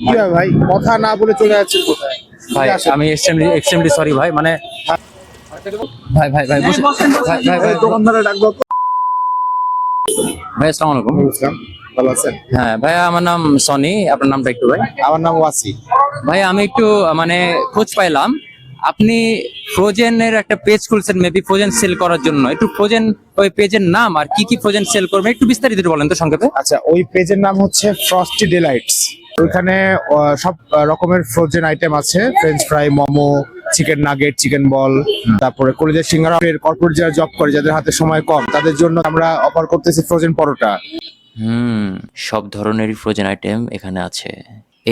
কি হয় ভাই, কথা না বলে চলে যাচ্ছেন কোথায়? ভাই আমি এক্সট্রিমলি সরি ভাই, মানে ভাই ভাই ভাই ভাই ভাই ভাই দোকানদারে ডাকবো তো। ভাই আসসালামু আলাইকুম। বুঝলাম, ভালো আছেন? হ্যাঁ ভাই, আমার নাম সনি, আপনার নামটা একটু ভাই? আমার নাম ওয়াসি। ভাই আমি একটু মানে খোঁজ পাইলাম আপনি ফ্রোজেনের একটা পেজ খুলছেন, মেবি ফ্রোজেন সেল করার জন্য। একটু ফ্রোজেন ওই পেজের নাম আর কি কি ফ্রোজেন সেল করবেন একটু বিস্তারিত বলেন তো সংক্ষেপে। আচ্ছা, ওই পেজের নাম হচ্ছে ফ্রস্টি ডিলাইটস। ওইখানে সব রকমের ফ্রোজেন আইটেম আছে, French fry, momo, chicken nugget, chicken বল, তারপরে কলেজের সিঙ্গারা। কর্পোরেট যারা জব করে, যাদের হাতে সময় কম, তাদের জন্য আমরা অফার করতেছি ফ্রোজেন পরোটা। সব ধরনেরই ফ্রোজেন আইটেম এখানে আছে।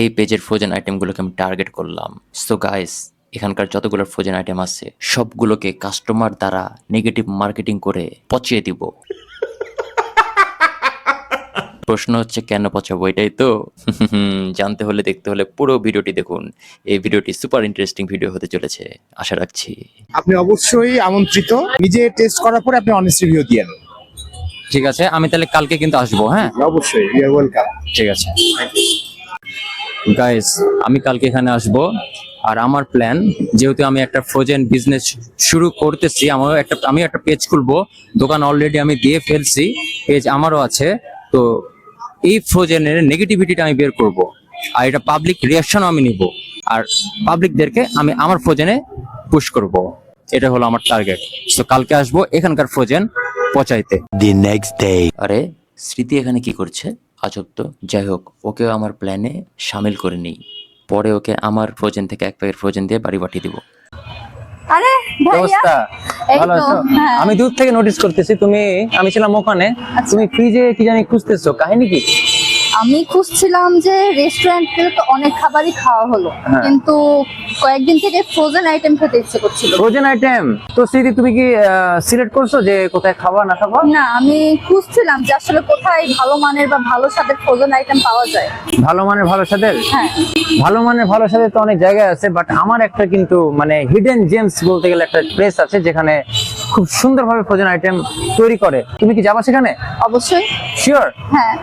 এই পেজের ফ্রোজেন আইটেমগুলোকে আমি টার্গেট করলাম। সো গাইস, এখানকার যতগুলো ফ্রোজেন আইটেম আছে সবগুলোকে কাস্টমার দ্বারা নেগেটিভ মার্কেটিং করে পচিয়ে দিব। প্রশ্ন হচ্ছে কেন পচাবো, এটাই তো? জানতে হলে দেখতে হলে পুরো ভিডিওটি দেখুন। এই ভিডিওটি সুপার ইন্টারেস্টিং ভিডিও হতে চলেছে, আশা রাখছি। আপনি অবশ্যই আমন্ত্রিত, নিজে টেস্ট করার পরে আপনি অনেস্ট রিভিউ দিয়েন। ঠিক আছে, আমি তাহলে কালকে কিন্তু আসবো। হ্যাঁ অবশ্যই, ইউ আর ওয়েলকাম। ঠিক আছে গাইস, আমি কালকে এখানে আসব। আর আমার প্ল্যান, যেহেতু আমি একটা ফ্রোজেন বিজনেস শুরু করতেছি, আমি একটা পেজ খুলবো। দোকান অলরেডি আমি দিয়ে ফেলছি, পেজ আমারও আছে। তো এই ফ্রোজেনের নেগেটিভিটিটা আমি বের করব, আর এটা পাবলিক রিয়াকশনও আমি নিব, আর পাবলিকদেরকে আমি আমার ফ্রোজেনে পুশ করব। এটা হলো আমার টার্গেট। তো কালকে আসবো এখানকার ফ্রোজেন পচাইতে। The next day. আরে স্মৃতি এখানে কি করছে? আজব তো। যাই হোক, ওকেও আমার প্ল্যানে সামিল করে নিই। পরে ওকে আমার ফ্রোজেন থেকে এক প্যাকেট ফ্রোজেন দিয়ে বাড়ি পাঠিয়ে দিব। আরে ভাইয়া, অবস্থা এই ভালো তো, আছো? হ্যাঁ। আমি দূর থেকে নোটিস করতেছি আমি ছিলাম ওখানে, তুমি ফ্রিজে কি জানি খুঁজতেছো, কাহিনী কি? আমি খুঁজছিলাম যে রেস্টুরেন্টে তো অনেক খাবারই খাওয়া হলো, হ্যাঁ। কিন্তু কয়েকদিন থেকে ফ্রোজেন আইটেম খেতে ইচ্ছে করছিল। ফ্রোজেন আইটেম তো স্মৃতি, তুমি কি সিলেক্ট করছো যে কোথায় খাবা না খাবা? না, আমি খুঁজছিলাম যে আসলে কোথায় ভালো মানের বা ভালো স্বাদের ফ্রোজেন আইটেম পাওয়া যায়। ভালো মানের ভালো স্বাদের? হ্যাঁ, ভালো মানের ভালো স্বাদের তো অনেক জায়গায় আছে, বাট আমার একটা কিন্তু মানে হিডেন জেমস বলতে গেলে একটা প্লেস আছে যেখানে খুব সুন্দরভাবে ফ্রোজেন আইটেম তৈরি করে। তুমি কি যাবা সেখানে? অবশ্যই। শিওর? হ্যাঁ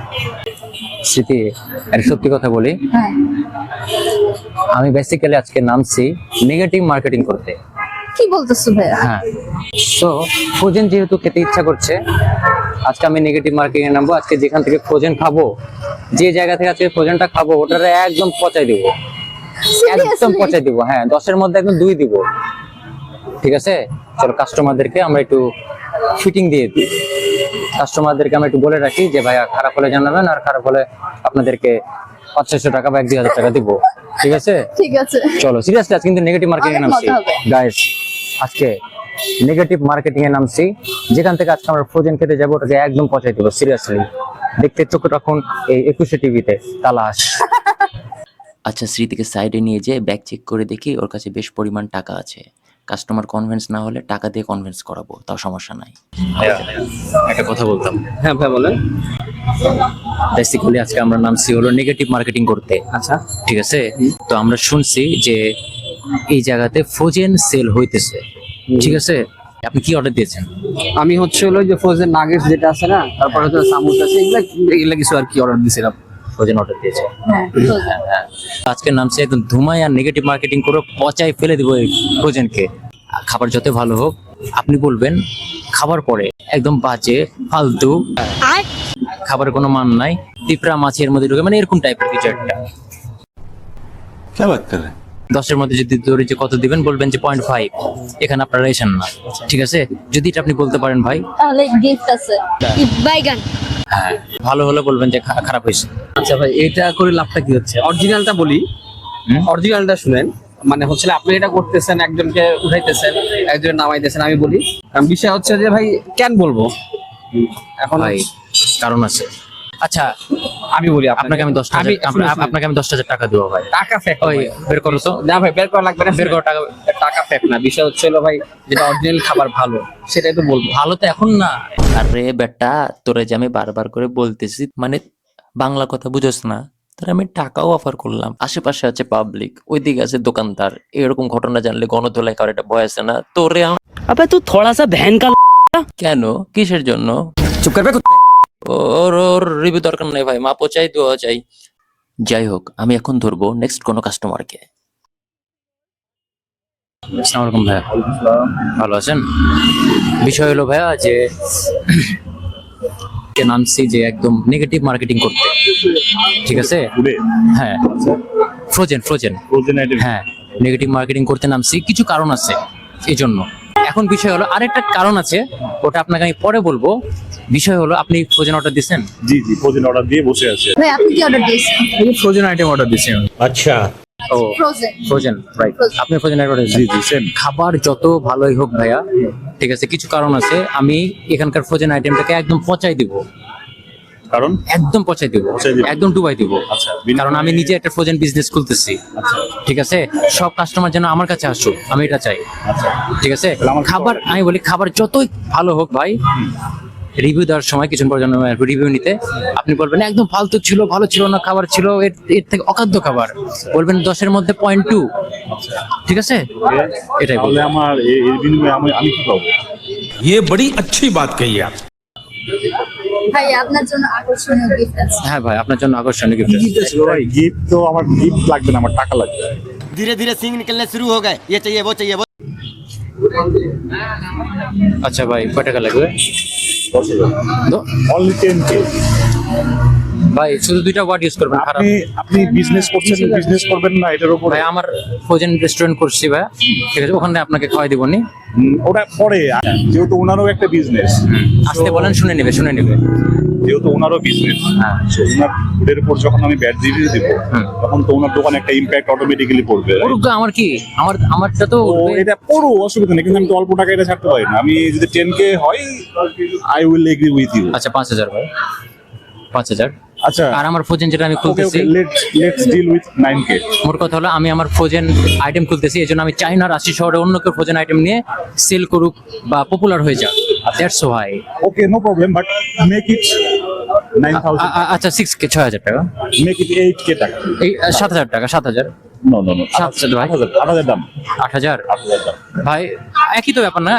স্মৃতি, একটা সত্যি কথা বলি, হ্যাঁ। আমি বেসিক্যালি আজকে নামছি নেগেটিভ মার্কেটিং করতে। কি বলতেছো ভাইয়া? হ্যাঁ, তো ফ্রোজেন যেহেতু খেতে ইচ্ছা করছে, আজকে আমি নেগেটিভ মার্কেটিং নামবো। আজকে যেখান থেকে ফ্রোজেন খাবো, যে জায়গা থেকে আজকে ফ্রোজেনটা খাবো, ওটারে একদম পচাই দিব, একদম পচাই দিব। হ্যাঁ, 10-এর মধ্যে একদম 2 দিব। ঠিক আছে, চলো কাস্টমারদেরকে আমরা একটু ফিটিং দিয়ে দিই। কাস্টমারদেরকে আমরা একটু বলে রাখি যে ভাইয়া খারাপ হলে জানাবেন, আর খারাপ হলে আপনাদেরকে 500-600 টাকা বা 1-2 হাজার টাকা দিব। ঠিক আছে? ঠিক আছে। চলো সিরিয়াসলি আজকে কিন্তু নেগেটিভ মার্কেটিং এ অনেক নামছি মজা হবে। গাইস। আজকে নেগেটিভ মার্কেটিং এ নামছি, যেখান থেকে আজকে আমরা ফ্রোজেন খেতে যাবো, ওটাকে একদম পচাই দেবো। সিরিয়াসলি দেখতে চোখ রাখুন এই 21 টিভিতে তালাশ। আচ্ছা, স্মৃতিকে সাইডে নিয়ে যে ব্যাগ চেক করে দেখি ওর কাছে বেশ পরিমাণ টাকা আছে। কাস্টমার কনভিন্স না হলে টাকা দিয়ে কনভিন্স করাবো, তাও সমস্যা নাই। একটা কথা বলতাম। হ্যাঁ ভাই বলেন। বেসিক্যালি আজকে আমরা নামছি হলো নেগেটিভ মার্কেটিং করতে। আচ্ছা, ঠিক আছে, তো আমরা শুনছি যে এই জায়গাতে ফ্রোজেন সেল হইতেছে। ঠিক আছে, আপনি কি অর্ডার দিয়েছেন? আমি হচ্ছে হলো যে ফ্রোজেন নাগেটস যেটা আছে না, তারপরে হচ্ছে সামুস আছে, এগুলা কিছু আর কি অর্ডার দিয়েছিলাম। ফ্রোজেন অর্ডার দিয়েছেন? হ্যাঁ, frozen। আজকে নামছে একদম ধুমায় আর নেগেটিভ মার্কেটিং করে পচাই ফেলে দিব এই ফ্রোজেনকে। খাবার যত ভালো হোক, আপনি বলবেন খাবার পরে একদম বাজে ফালতু, খাবারের কোনো মান নাই, পিঁপড়া মাছের মধ্যে ঢুকে, মানে এরকম টাইপের কিছু একটা। क्या बात कर रहे हैं? 10-এর মধ্যে যদি ধরি যে কত দিবেন, বলবেন যে 0.5। এখানে আপনারা এসেন না। ঠিক আছে, যদি এটা আপনি বলতে পারেন ভাই, তাহলে গিফট আছে। বাইগান। হ্যাঁ, ভালো হলে বলবেন যে খারাপ হয়েছে। আচ্ছা ভাই, এটা করে লাভটা কি হচ্ছে? অরিজিনালটা বলি, অরিজিনালটা শুনেন। মানে হচ্ছে আপনি এটা করতেছেন, একজনকে উঠাইতেছেন, একজনের নামাইতেছেন। আমি বলি, কারণ বিষয় হচ্ছে যে ভাই কেন বলবো এখন ভাই কারণ আছে। আচ্ছা, আমি বলি আপনাকে আমি 10,000 টাকা দেবো ভাই। টাকা ফেক ওই বের করো তো। না ভাই, বের করা লাগবে না, বের করো টাকা। টাকা ফেক না। বিষয় হচ্ছে হলো ভাই, যেটা অরিজিনাল খাবার ভালো সেটাই তো বলবো। ভালো তো এখন না। আরে বেটা, তোরে যে আমি বারবার করে বলতেছি, মানে বাংলা কথা বুঝোস না? তোর আমি টাকাও অফার করলাম, আশেপাশে আছে পাবলিক, ওইদিকে আছে দোকানদার। এরকম ঘটনা জানলে গণধোলাই কার একটা ভয় আছে না তোরে? अबे तू थोड़ा सा बहन का কেন, কিসের জন্য? चुप कर बे कुत्ते। ওর রিভিউ দরকার নেই ভাই, মাপও চাই, দোয়া চাই। যাই হোক, আমি এখন ধরবো নেক্সট কোনো কাস্টমারকে। আসসালামু আলাইকুম ভাইয়া, ভালো আছেন? বিষয় হলো ভাইয়া যে নামছি যে একদম নেগেটিভ মার্কেটিং করতে, ঠিক আছে? হ্যাঁ, ফ্রোজেন হ্যাঁ, নেগেটিভ মার্কেটিং করতে নামছি, কিছু কারণ আছে এই জন্য। এখন বিষয় হলো আরেকটা কারণ আছে, ওটা আপনাকে আমি পরে বলবো। বিষয় হলো আপনি ফ্রোজেন অর্ডার দিচ্ছেন? জি ফ্রোজেন অর্ডার দিয়ে বসে আছে। ভাই আপনি কি অর্ডার দিয়েছেন? ফ্রোজেন আইটেম অর্ডার দিচ্ছেন? अच्छा ও ফ্রোজেন। Frozen, right. আপনি ফ্রোজেন অর্ডার জি দিচ্ছেন? সেম। খাবার যত ভালোই হোক ভাইয়া, ঠিক আছে, কিছু কারণ আছে, আমি এখানকার ফ্রোজেন আইটেমটাকে একদম পচাই দিব, কারণ একদম পচাই দিব, পচাই দিবেন? একদম ডুবাই দিব। আচ্ছা, কারণ আমি নিজে একটা ফ্রোজেন বিজনেস খুলতেছি, আচ্ছা ঠিক আছে? সব কাস্টমার যেন আমার কাছে আসুক, আমি এটা চাই, আচ্ছা ঠিক আছে? তাহলে আমার খাবার, আমি বলি খাবার যতই ভালো হোক ভাই, রিভিউ দেওয়ার সময় কিছু পর রিভিউ নিতে আপনি বলবেন একদম ফালতু ছিল, ভালো ছিল না, খাবার ছিল এর থেকে অখাদ্য খাবার, বলবেন 10-এর মধ্যে 0.2, ঠিক আছে? এটাই তাহলে বলবেন। আমার এর বিনিময়ে আমি কি পাবো? ये बड़ी अच्छी बात कही आप। ভাই আপনার জন্য আকর্ষণীয় গিফট আছে। হ্যাঁ ভাই, আপনার জন্য আকর্ষণীয় গিফট আছে। ভাই গিফট তো আমার গিফট লাগবে না, আমার টাকা লাগবে। धीरे धीरे सींग निकलने शुरू हो गए, ये चाहिए वो चाहिए वो। আচ্ছা ভাই, কয় টাকা লাগবে? 10,000 তো- অনলি 10K। ভাই শুধু দুইটা ওয়ার্ড ইউজ করবেন, খারাপ। আপনি বিজনেস করছেন, বিজনেস করবেন না এটার উপর? ভাই আমার ফ্রোজেন রেস্টুরেন্ট করছি ভাই, ঠিক আছে, ওখানে আপনাকে খাওয়াই দিব নি। ওটা পরে, যেহেতু ওনারও একটা বিজনেস, আসতে বলেন, শুনে নেবে। যেহেতু ওনারও বিজনেস, হ্যাঁ। ওনার ফুডের উপর যখন আমি ব্যাড রিভিউ দিব, তখন তো ওনার দোকানে একটা ইম্প্যাক্ট অটোমেটিক্যালি পড়বে। ওরূপ আমার কি, আমারটা তো তো এটা পুরো অসুবিধা নেই, কিন্তু আমি তো অল্প টাকা এটা ছাড়তে পারি না। আমি যদি 10K হয়, I will agree with you. আচ্ছা 5,000 ভাই, 5,000। আচ্ছা আর আমার ফ্রোজেন যেটা আমি ওকে খুলতেছি, লেটস ডিল উইথ 9K। মোট কথা হলো আমি আমার ফ্রোজেন আইটেম খুলতেছি, এই জন্য আমি চাই না রাশি শহরে অন্য কেউ ফ্রোজেন আইটেম নিয়ে সেল করুক বা পপুলার হয়ে যাক, that's why. Okay no problem, but make it 9,000, আচ্ছা 6K, 6,000 টাকা, মেক ইট 8K টাকা। এই 7,000 টাকা, 7,000, নো নো নো 7,000 ভাই, 8,000 দাম, 8,000 8,000 দাম। ভাই, একই তো ব্যাপার না?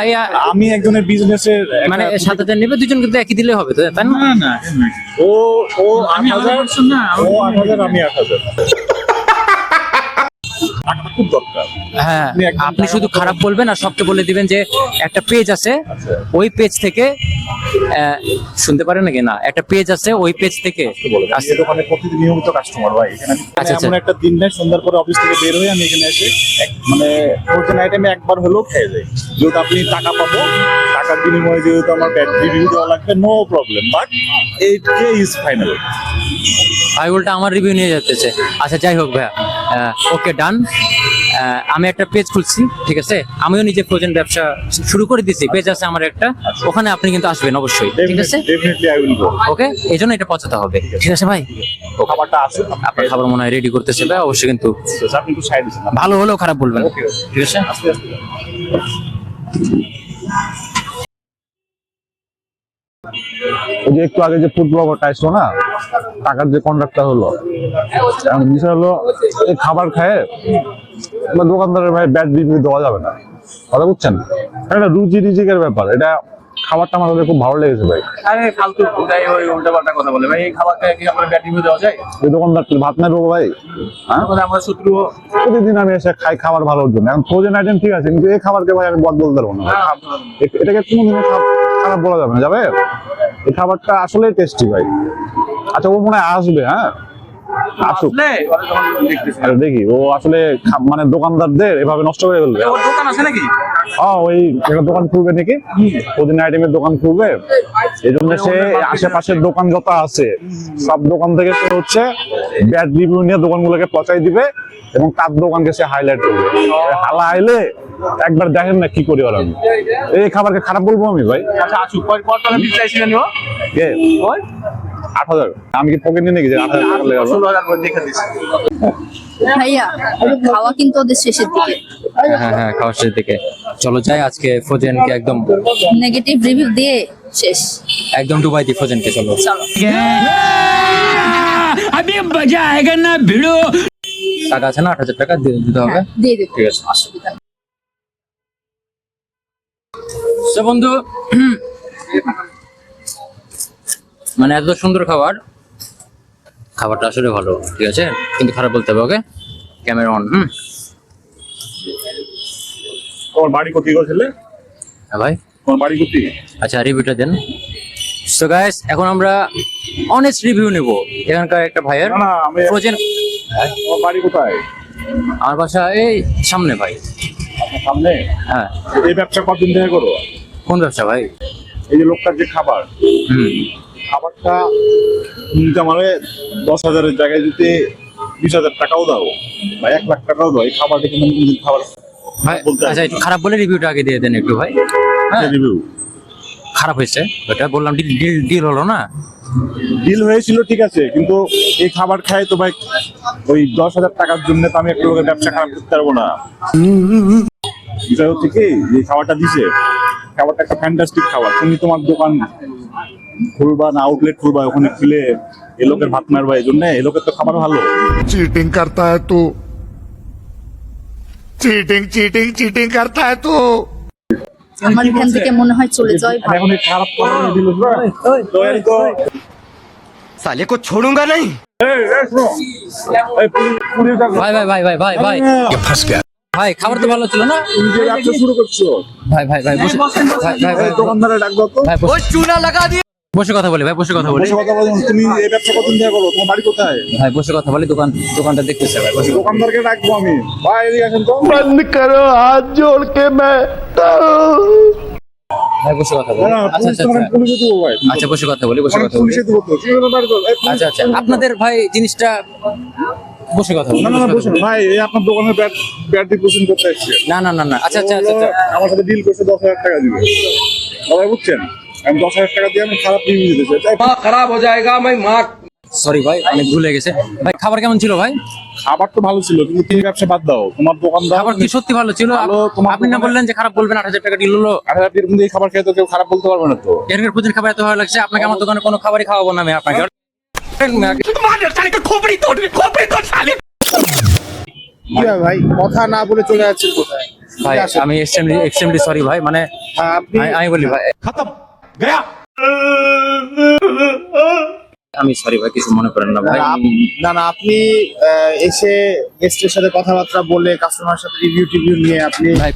আমি একজনের বিজনেসের মানে 7,000 নেবে, দুজন কিন্তু একই দিলে হবে তো, তাই না? না ও 8,000 না, ও 8,000 আমি 8,000। টাকাটা খুব দরকার। হ্যাঁ, আপনি একদম আপনি শুধু খারাপ বলবেন আর সবকে বলে দিবেন যে একটা পেজ আছে, ওই পেজ থেকে শুনতে পারেন নাকি না, একটা পেজ আছে, ওই পেজ থেকে আমি এই দোকানে প্রতিদিন নিয়মিত কাস্টমার ভাই। এখানে আচ্ছা, আচ্ছা। এমন একটা দিন নেই সন্ধ্যার পরে অফিস থেকে বের হয়ে আমি এখানে এসে মানে ফ্রোজেন আইটেমে একবার হলেও খেয়ে যাই। যেহেতু আপনি টাকা পাবো, টাকার বিনিময়ে যেহেতু আমার ব্যাড রিভিউ দেওয়া লাগবে, no problem, but 8K is final. ভাই উল্টা আমার রিভিউ নিয়ে যাচ্ছে। আচ্ছা যাই হোক ভাইয়া, ওকে ডান। আমি একটা পেজ খুলছি, ঠিক আছে, আমিও নিজে ফ্রোজেন ব্যবসা শুরু করে দিয়েছি, পেজ আছে আমার একটা, ওখানে আপনি কিন্তু আসবেন অবশ্যই, ঠিক আছে? Definitely I will go. Okay, এই জন্য এটা পচাতে হবে, ঠিক আছে ভাই? খাবারটা আসুন, আপনার খাবার মনে হয় রেডি করতেছে ভাই, অবশ্যই কিন্তু আপনি একটু সাইড দিচ্ছেন। ভালো হলেও খারাপ বলবেন, ওকে ঠিক আছে? আস্তে আস্তে। ওই যে একটু আগে যে ফুড ব্লগারটা আসলো না, টাকার যে কন্ট্রাক্টটা হলো, এখন বিষয় হলো এই খাবার খায় দোকানদারের ভাই ব্যাড রিভিউ দেওয়া যাবে না, কথা বুঝছেন? এটা রুচি রিজিকের ব্যাপার, এটা খাবারটা আমার কাছে খুব ভালো লেগেছে ভাই। আরে ফালতু কোথায় ওই উল্টাপাল্টা কথা বলে ভাই, এই খাবারটা কি আমরা ব্যাড রিভিউ দেওয়া যায়? এই দোকানদার কি ভাত নাই পাবো ভাই? হ্যাঁ, মানে আমরা শত্রু। প্রতিদিন আমি এসে খাই খাবার ভালোর জন্য। এখন ফ্রোজেন আইটেম ঠিক আছে, কিন্তু এই খাবারকে ভাই আমি বদ বলতে পারবো না। এটাকে কোনোদিনও খারাপ বলা যাবে না, যাবে? এই খাবারটা আসলেই টেস্টি ভাই। আচ্ছা ও মনে হয় আসবে, হ্যাঁ আসুক, আরে দেখি ও আসলে মানে দোকানদারদের এভাবে নষ্ট করে ফেলবে। ওর দোকান আছে নাকি? ওই একটা দোকান খুলবে নাকি, প্রতিদিন আইটেমের দোকান খুলবে, এই জন্য সে আশেপাশের দোকান যত আছে সব দোকান থেকে সে হচ্ছে ব্যাড রিভিউ নিয়ে দোকানগুলোকে পচাই দিবে এবং তার দোকানকে সে হাইলাইট করবে। হালা আইলে একবার দেখেন না কি করি ওর আমি। এই খাবারকে খারাপ বলবো আমি ভাই? আচ্ছা আসুক, কত টাকা বিল চাইছি জানিও? কে 8,000? আমি কি পকেট নিয়ে নাকি যে 8,000 টাকা লেগে 16,000 করে দেখে দিছি। ভাইয়া খাওয়া কিন্তু ওদের শেষের দিকে, হ্যাঁ হ্যাঁ, খাওয়ার শেষের দিকে চলো যাই, আজকে ফ্রোজেনকে একদম নেগেটিভ রিভিউ দিয়ে শেষ। একদম ডুবাই দিই ফ্রোজেনকে, চলো। চলো अभी मजा आएगा ना भिड़ो। টাকা আছে না? 8,000 টাকা দিতে হবে, দিয়ে দেবো, ঠিক আছে। অসুবিধা নেই। তো বন্ধু, মানে এত সুন্দর খাবার, খাবারটা আসলে ভালো, ঠিক আছে, কিন্তু খারাপ বলতে হবে। ওকে, ক্যামেরা অন। তোমার বাড়ি কোথায় গেছিলে? হ্যাঁ ভাই, তোমার বাড়ি কোথায়? আচ্ছা রিভিউটা দেন। সো গাইস, এখন আমরা অনেস্ট রিভিউ নেব এখানকার একটা ভাইয়ের না না, আমি ফ্রোজেন। তোমার বাড়ি কোথায়? আমার বাসা এই সামনে ভাই। আপনার সামনে? হ্যাঁ। এই ব্যবসা কতদিন থেকে করো? কোন ব্যবসা ভাই? এই যে লোকটার যে খাবার, খাবারটা কিনতে মানে 10,000-এর জায়গায় যদি 20,000 টাকাও দাও বা 1 লাখ টাকাও দাও, এই খাবারটা কিন্তু আমি খাবার ভাই বলতে আচ্ছা, একটু খারাপ বলে রিভিউটা আগে দিয়ে দেন একটু ভাই। হ্যাঁ, রিভিউ খারাপ হয়েছে ওটা বললাম, ডিল হলো না। ডিল হয়েছিল ঠিক আছে, কিন্তু এই খাবার খাই তো ভাই ওই 10,000 টাকার জন্য তো আমি একটা লোকের ব্যবসা খারাপ করতে পারবো না। বিষয় হচ্ছে কি, যে খাবারটা দিছে, খাবারটা একটা ফ্যান্টাস্টিক খাবার। তুমি তোমার দোকান খুলবা না আউটলেট খুলবা, ওখানে খুলে এ লোকের ভাত মারবা, এই জন্য এ লোকের তো খাবার ভালো। चीटिंग करता है तू, चीटिंग चीटिंग चीटिंग करता है तू। আমার এখান থেকে মনে হয় চলে যাওয়াই ভালো। এখন এই খারাপ খাবার দিল তো এই তো साले को छोड़ूंगा नहीं। এই শোনো, এই পুলিশ ভাই ভাই ভাই ভাই ভাই ভাই फंस गया। ভাই, খাবার তো ভালো ছিল না? তুমি যে ব্যবসা শুরু করছো, ভাই ভাই ভাই বসে, ভাই ভাই ভাই দোকানদারে ডাক দাও তো। ভাই वो चूना लगा दिया। বসে কথা বলি ভাই, বসে কথা বলি বসে কথা বলো। তুমি এই ব্যবসা কতদিন থেকে করো? তোমার বাড়ি কোথায়? ভাই, বসে কথা বলি। দোকানটা দেখতেছে ভাই, বসে। দোকানদারকে ডাকবো আমি। ভাই এদিকে আসেন তো। बंद करो हाथ जोड़ के मैं ভাই বসে কথা বলি। না, না, আচ্ছা পুলিশ আচ্ছা তোমার আচ্ছা। পুলিশে দেবো ভাই। আচ্ছা বসে কথা বলি, বসে তোমার কথা বলি। পুলিশে দেবো তো। তুমি আমার বাড়ি তো। এই পুলিশ- আচ্ছা আচ্ছা, আপনাদের ভাই জিনিসটা বসে কথা বলি। না না না, বসুন ভাই, এই আপনার দোকানের ব্যাড রিপ্রেজেন্ট করতে আসছে। না না না না, আচ্ছা আচ্ছা আচ্ছা আচ্ছা। আমার সাথে ডিল করছে 10,000 টাকা দিবে। সবাই বুঝছেন, আমি 10,000 টাকা দিয়ে আমি খারাপ রিভিউ দিতে চাই। খারাপ হয়ে যায়গা मैं माँ। সরি ভাই, অনেক ভুলে গেছে ভাই। খাবার কেমন ছিল ভাই? খাবার তো ভালো ছিল, কিন্তু তুমি ব্যবসা বাদ দাও। তোমার দোকানদার খাবার কি সত্যি ভালো ছিল? ভালো, তোমার আপনি না দোকানে- বললেন যে খারাপ বলবেন, 8,000 টাকা ডিল হলো। 8,000 টাকার মধ্যে এই খাবার খেয়ে তো কেউ খারাপ বলতে পারবে না তো। এখানকার প্রতিদিন খাবার এত ভালো লাগছে, আপনাকে আমার দোকানে কোনো খাবারই খাওয়াবো না আমি আপনাকে। কি হয় ভাই, কথা না বলে চলে যাচ্ছেন কোথায়? ভাই আমি এক্সট্রিমলি সরি ভাই, মানে আপনি আমি বলি ভাই, খতম গয়া। আমি সরি ভাই, কিছু মনে করেন না ভাই। না না, আপনি এসে গেস্টের সাথে কথাবার্তা বলে কাস্টমারের সাথে রিভিউ নিয়ে আপনি ভাই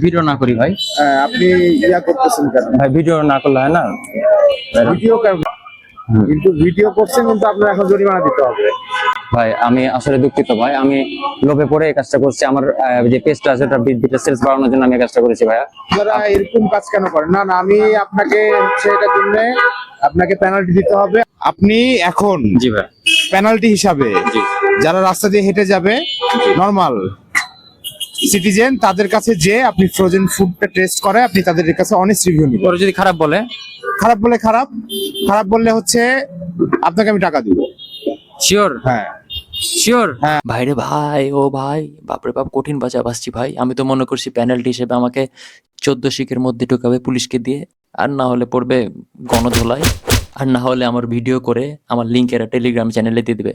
ভিডিও না করি ভাই, আপনি ইয়া করতেছেন কেন? ভাই ভিডিও না করলে হয় না। ভিডিও কিন্তু ভিডিও করছেন, কিন্তু আপনার এখন জরিমানা দিতে হবে। ভাই আমি আসলে দুঃখিত ভাই, আমি লোভে পড়ে এই কাজটা করছি। আমার যে পেজটা আছে ওটা বিদ্যুৎ সেলস বাড়ানোর জন্য আমি এই কাজটা করেছি ভাইয়া। আপনারা এরকম কাজ কেন করেন? না না, আমি আপনাকে সেটার জন্য আপনাকে পেনাল্টি দিতে হবে। আপনি এখন জি ভাই। পেনাল্টি হিসাবে যারা রাস্তা দিয়ে হেঁটে যাবে, নরমাল সিটিজেন, তাদের কাছে যে আপনি ফ্রোজেন ফুডটা টেস্ট করে আপনি তাদের কাছে অনেস্ট রিভিউ নিবেন। ওরা যদি খারাপ বলে, খারাপ বললে হচ্ছে আপনাকে আমি টাকা দিব। শিওর? হ্যাঁ শিওর? ভাইরে ভাই, ও ভাই, বাপরে বাপ, কঠিন বাজা বাসছি ভাই। আমি তো মনে করছি পেনাল্টি হিসেবে আমাকে 14 শিকের মধ্যে ঢোকাবে পুলিশকে দিয়ে, আর না হলে পড়বে গণধোলাই, আর না হলে আমার ভিডিও করে আমার লিঙ্কের টেলিগ্রাম চ্যানেলে দিয়ে দিবে।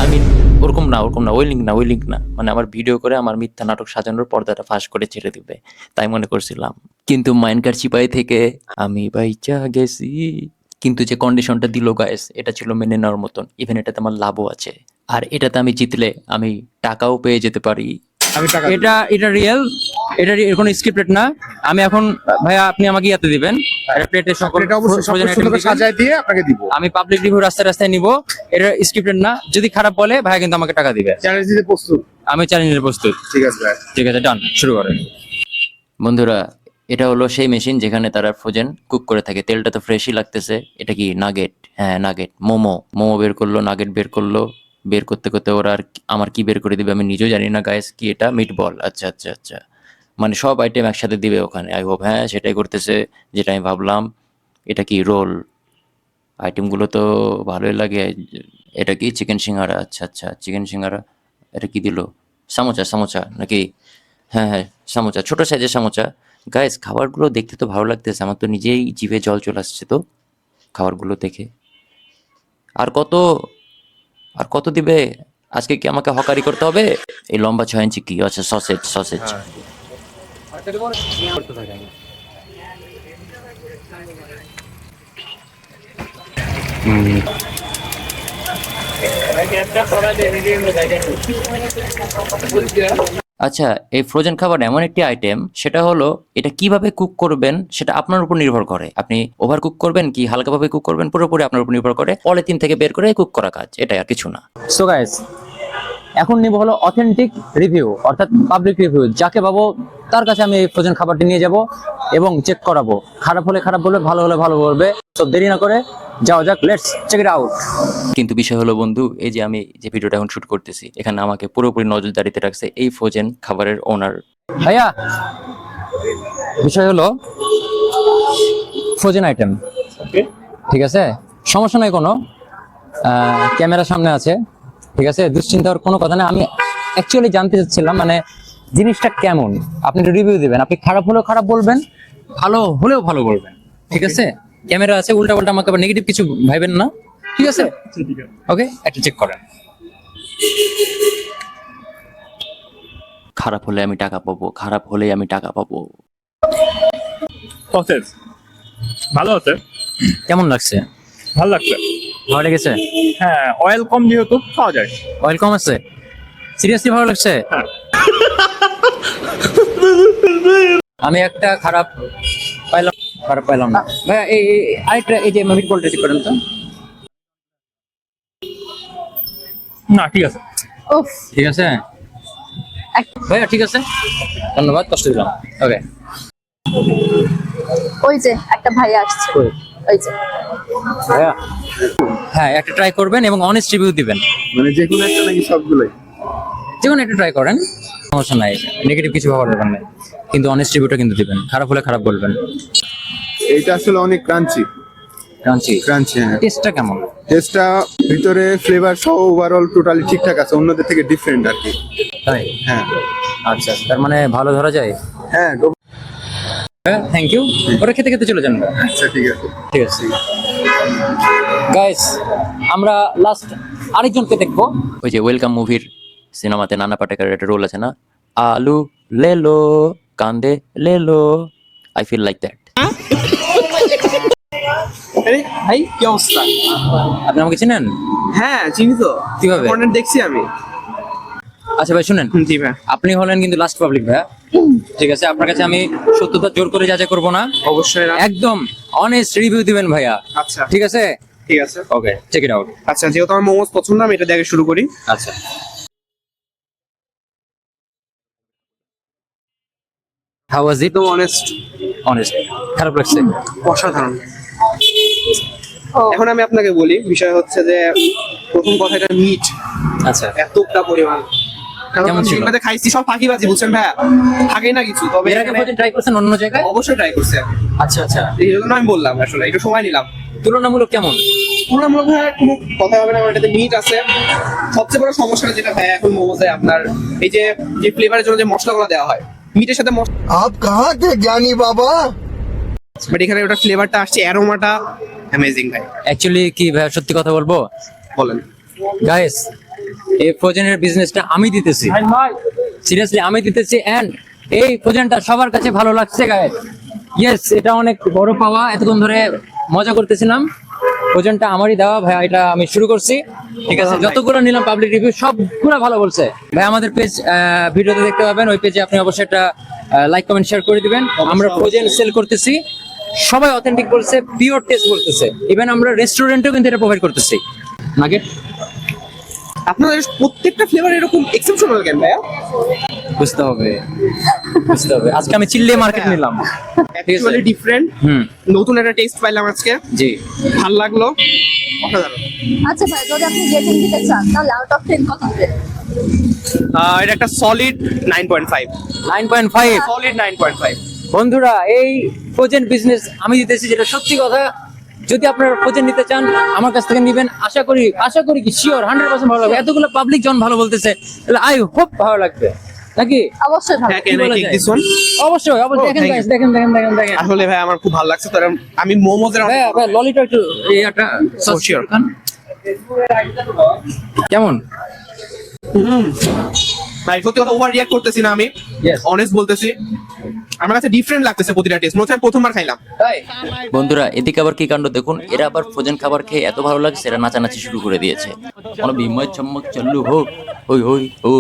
আমি ওরকম না, ওই লিঙ্ক না, মানে আমার ভিডিও করে আমার মিথ্যা নাটক সাজানোর পর্দাটা ফাঁস করে ছেড়ে দিবে, তাই মনে করছিলাম। কিন্তু মাইনকার চিপাই থেকে আমি বাইচা গেছি। কিন্তু যে কন্ডিশনটা দিল গাইস, এটা ছিল মেনে নেওয়ার মতন। ইভেন এটাতে আমার লাভও আছে, আর এটাতে আমি জিতলে আমি টাকাও পেয়ে যেতে পারি। আমি টাকা দিব। এটা রিয়েল, এটা কোনো স্ক্রিপ্টেড না। আমি এখন ভাইয়া, আপনি আমাকে ইয়াতে দিবেন, প্লেটে সকল এটা অবশ্যই frozen item সুন্দর করে দিবেন। সাজায় দিয়ে আপনাকে দিব। আমি পাবলিক রিভিউ রাস্তায় নিব, এটা স্ক্রিপ্টেড না। যদি খারাপ বলে ভাইয়া কিন্তু আমাকে টাকা দিবে। চ্যালেঞ্জ দিতে প্রস্তুত? আমি চ্যালেঞ্জের প্রস্তুত। ঠিক আছে ভাই। ঠিক আছে, ডান, শুরু করেন। বন্ধুরা, এটা হলো সেই মেশিন যেখানে তারা ফ্রোজেন কুক করে থাকে। তেলটা তো ফ্রেশই লাগতেছে। এটা কি নাগেট? হ্যাঁ নাগেট। মোমো বের করলো, নাগেট বের করলো। বের করতে করতে ওরা আর আমার কি বের করে দিবে আমি নিজেও জানি না গাইস। কি এটা? মিট বল। আচ্ছা আচ্ছা আচ্ছা, মানে সব আইটেম একসাথে দিবে ওখানে। আই হোপ হ্যাঁ সেটাই করতেছে যেটা আমি ভাবলাম। এটা কি রোল? আইটেমগুলো তো ভালোই লাগে। এটা কি চিকেন সিঙ্গারা? আচ্ছা আচ্ছা, চিকেন সিঙ্গারা। এটা কি দিল? সামোচা নাকি? হ্যাঁ হ্যাঁ, সামোচা, ছোট সাইজের সামোচা। গাইস খাবারগুলো দেখতে তো ভালো লাগতেছে, আমার তো নিজেই জিভে জল চলে আসছে তো খাবারগুলো দেখে। আর কত দিবে? আজকে কি আমাকে হকারি করতে হবে? এই লম্বা 6 ইঞ্চি কি? আচ্ছা, সসেজ। আচ্ছা, এই ফ্রোজেন খাবার এমন একটি আইটেম, সেটা হলো এটা কিভাবে কুক করবেন সেটা আপনার উপর নির্ভর করে। আপনি ওভার কুক করবেন কি হালকাভাবে কুক করবেন পুরোপুরি আপনার উপর নির্ভর করে। পলিথিন থেকে বের করে কুক করা কাজ, এটাই আর কিছু না। সো গাইস, এখন নিব হলো অথেন্টিক রিভিউ, অর্থাৎ পাবলিক রিভিউ। যাকে পাবো তার কাছে আমি এই ফ্রোজেন খাবারটি নিয়ে যাব এবং চেক করাবো। খারাপ হলে খারাপ বলবে, ভালো হলে ভালো বলবে। তো দেরি না করে যাও যাক, লেটস চেক ইট আউট। কিন্তু বিষয় হলো বন্ধু, এই যে আমি যে ভিডিওটা এখন শুট করতেছি, এখানে আমাকে পুরোপুরি নজরদারিতে রাখছে এই ফ্রোজেন খাবারের ওনার। ভাইয়া, বিষয় হলো ফ্রোজেন আইটেম, ঠিক আছে? সমস্যা নাই কোনো, ক্যামেরার সামনে আছে, ঠিক আছে? দুশ্চিন্তার কোনো কথা না। আমি অ্যাকচুয়ালি জানতে চাচ্ছিলাম মানে জিনিসটা কেমন। আপনি রিভিউ দিবেন, আপনি খারাপ হলেও খারাপ বলবেন, ভালো হলেও ভালো বলবেন, ঠিক আছে? ক্যামেরা আছে, উল্টা পাল্টা আমাকে আবার নেগেটিভ কিছু ভাইবেন না, ঠিক আছে? ওকে, একটা চেক করেন। খারাপ হলে আমি টাকা পাবো, খারাপ হলে আমি টাকা পাবো। প্রসেস ভালো আছে, কেমন লাগছে? ভালো লাগছে। ভালো লেগেছে? হ্যাঁ, অয়েল কম যেহেতু খাওয়া যায়। অয়েল কম আছে? সিরিয়াসলি ভালো লাগছে? আমি একটা খারাপ পাইলাম না ভাইয়া। এই আরেকটা, এই যে মিট বলটা চেক করেন তো। না, ঠিক আছে। উফ, ঠিক আছে ভাইয়া, ঠিক আছে, ধন্যবাদ, কষ্ট দিলাম। ওকে, ওই যে একটা ভাই আসছে, ওই যে। ভাইয়া হ্যাঁ, একটা ট্রাই করবেন এবং অনেস্ট রিভিউ দিবেন। মানে যে কোনো একটা নাকি সবগুলোই? যেমন একটা ট্রাই করেন, সমস্যা নাই, নেগেটিভ কিছু ভাবার দরকার নাই, কিন্তু অনেস্ট রিভিউটা কিন্তু দিবেন। খারাপ হলে খারাপ বলবেন। এইটা আসলে অনেক ক্রাঞ্চি। ক্রাঞ্চি হ্যাঁ। টেস্টটা কেমন? টেস্টটা ভিতরে ফ্লেভার সহ ওভারঅল টোটালি ঠিকঠাক আছে, অন্যদের থেকে ডিফারেন্ট আর কি। তাই? হ্যাঁ আচ্ছা, তার মানে ভালো ধরা যায়। হ্যাঁ। Thank you. ওরা খেতে খেতে চলে যান। আচ্ছা, ঠিক আছে। ঠিক আছে গাইস, আমরা লাস্ট আরেকজনকে দেখবো। ওই যে ওয়েলকাম মুভির সিনেমাতে নানা পাটেকারের একটা রোল আছে না, আলু লেলো কান্দে লেলো, আই ফিল লাইক দ্যাট। ভাই কি অবস্থা? আপনি আমাকে চিনেন? হ্যাঁ চিনি তো, কিভাবে? কন্টেন্ট দেখছি আমি। আচ্ছা ভাই শুনেন, জি ভাই। আপনি হলেন কিন্তু লাস্ট পাবলিক ভাইয়া, ঠিক আছে? আপনার কাছে আমি সত্যতা জোর করে যাচাই করবো না, অবশ্যই না। একদম অনেস্ট রিভিউ দিবেন ভাইয়া, আচ্ছা ঠিক আছে? ঠিক আছে। ওকে, চেক ইট আউট। আচ্ছা, যেহেতু আমার মোমোস পছন্দ, আমি এটা দেখে শুরু করি। আচ্ছা, হাউ ওয়াজ ইট? তো অনেস্ট, অনেস্ট খারাপ লাগছে? অসাধারণ। ও, এখন আমি আপনাকে বলি, বিষয় হচ্ছে যে প্রথম কথা, এটা মিট আচ্ছা, এতটা পরিমাণ, কারণ কেমন আমি ছিল? যেগুলোতে খাইছি সব ফাঁকিবাজি, বুঝছেন ভাইয়া, থাকেই না কিছু। তবে এর আগে এখানে ট্রাই করছেন অন্য জজায়গায়? অবশ্যই ট্রাই করছি আমি। আচ্ছা আচ্ছা, এই জন্য আমি বললাম, আসলে একটু সময় নিলাম। তুলনামূলক কেমন? তুলনামূলক ভাইয়া কোনো কথা হবে না, এটাতে মিট আছে। সবচেয়ে বড় সমস্যাটা যেটা ভাইয়া এখন মোমোসে, আপনার এই যে ফ্লেভারের জন্য যে মশলাগুলো দেওয়া হয়, মিটের সাথে মশলা, आप कहाँ थे ज्ञानी बाबा? বাট এখানে ওটা ফ্লেভারটা আসছে, অ্যারোমাটা অ্যামেজিং ভাই। অ্যাকচুয়ালি কি ভাইয়া, সত্যি কথা বলবো বলেন। গাইস, এই ফ্রোজেনের বিজনেসটা আমি দিতেছি, সিরিয়াসলি আমি দিতেছি, এন্ড এই ফ্রোজেনটা সবার কাছে ভালো লাগছে গাইস। ইয়েস, এটা অনেক বড় পাওয়া। এতক্ষণ ধরে মজা করতেছিলাম, ফ্রোজেনটা আমারই দেওয়া ভাইয়া, এটা আমি শুরু করছি, ঠিক আছে? যতগুলো নিলাম পাবলিক রিভিউ সবগুলো ভালো বলছে ভাই। আমাদের পেজ ভিডিওতে দেখতে পাবেন, ওই পেজে আপনি অবশ্যই একটা লাইক কমেন্ট শেয়ার করে দিবেন। আমরা ফ্রোজেন সেল করতেছি, সবাই অথেন্টিক বলছে, পিওর টেস্ট বলতেছে। ইভেন আমরা রেস্টুরেন্টেও কিন্তু এটা প্রোভাইড করতেছি। নাগেট আপনাদের প্রত্যেকটা ফ্লেভার এরকম এক্সেপশনাল কেন ভাইয়া? বুঝতে হবে, বুঝতে হবে। আজকে আমি চিল্লে মার্কেট নিলাম, অ্যাকচুয়ালি ডিফারেন্ট, নতুন একটা টেস্ট পাইলাম আজকে, জি ভালো লাগলো, অসাধারণ। আচ্ছা ভাই, যদি আপনি রেটিং দিতে চান তাহলে আউট অফ 10 কত দিবেন? এটা একটা সলিড 9.5, 9.5। সলিড 9.5। বন্ধুরা, এই ফ্রোজেন বিজনেস আমি দিতেছি, যেটা সত্যি কথা। যদি আপনারা ফ্রোজেন নিতে চান আমার কাছ থেকে নিবেন, আশা করি কি শিওর 100% ভালো লাগবে। এতগুলো পাবলিক জন ভালো বলতেছে, তাহলে আই হোপ ভালো লাগবে, নাকি? অবশ্যই ভালো। হ্যাঁ, can I take this one? অবশ্যই অবশ্যই। দেখেন thank guys, you. দেখেন। আসলে ভাই আমার খুব ভালো লাগছে, কারণ আমি মোমোজের ভাই ললিটা একটু এই একটা Oh, sure. কেমন? ভাই সত্যি কথা ওভার রিঅ্যাক্ট করতেছি না, আমি Yes. অনেস্ট বলতেছি, আমার কাছে ডিফারেন্ট লাগতেছে প্রতিটা টেস্ট মনে হচ্ছে আমি প্রথমবার খাইলাম। বন্ধুরা এদিকে আবার কি কাণ্ড দেখুন, এরা আবার ফ্রোজেন খাবার খেয়ে এত ভালো লাগছে এরা নাচানাচি শুরু করে দিয়েছে। কোনো বিময় চম্মক চাল্লু হোক ওই ওই ও।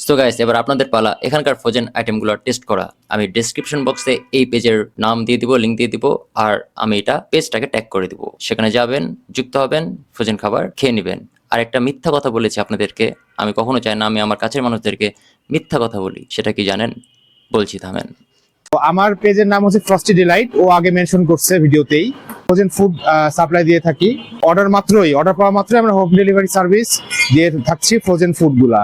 সো গাইস এবার আপনাদের পালা এখানকার ফ্রোজেন আইটেমগুলো টেস্ট করা। আমি ডেসক্রিপশন বক্সে এই পেজের নাম দিয়ে দিব, লিংক দিয়ে দিব, আর আমি এটা পেজটাকে ট্যাগ করে দিব। সেখানে যাবেন, যুক্ত হবেন, ফ্রোজেন খাবার খেয়ে নেবেন। আর একটা মিথ্যা কথা বলেছি আপনাদেরকে, আমি কখনো চাই না আমি আমার কাছের মানুষদেরকে মিথ্যা কথা বলি। সেটা কি জানেন? বলছি, থামেন। তো আমার পেজের নাম হচ্ছে ফ্রস্টি ডিলাইট, ও আগে মেনশন করছে ভিডিওতেই। ফ্রোজেন ফুড সাপ্লাই দিয়ে থাকি। অর্ডার পাওয়া মাত্রই আমরা হোম ডেলিভারি সার্ভিস দিয়ে থাকছি ফ্রোজেন ফুডগুলা।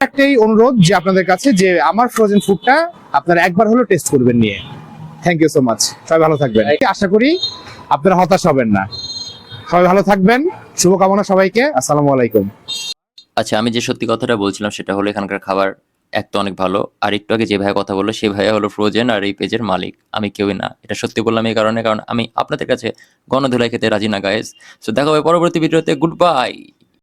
একটাই অনুরোধ যে আপনাদের কাছে, যে আমার ফ্রোজেন ফুডটা আপনারা একবার হলো টেস্ট করবেন নিয়ে। থ্যাংক ইউ সো মাচ, সবাই ভালো থাকবেন। আশা করি আপনারা হতাশ হবেন না। সবাই ভালো থাকবেন, শুভকামনা সবাইকে। আসসালামু আলাইকুম। আচ্ছা, আমি যে সত্যি কথাটা বলছিলাম সেটা হলো এখানকার খাবার এক তো অনেক ভালো, আর একটু আগে যে ভাইয়া কথা বললো সেই ভাইয়া হলো ফ্রোজেন আর এই পেজের মালিক, আমি কেউই না। এটা সত্যি বললাম এই কারণে, কারণ আমি আপনাদের কাছে গণধুলাই খেতে রাজি না গাইস। সো দেখা হবে পরবর্তী ভিডিওতে। Good bye.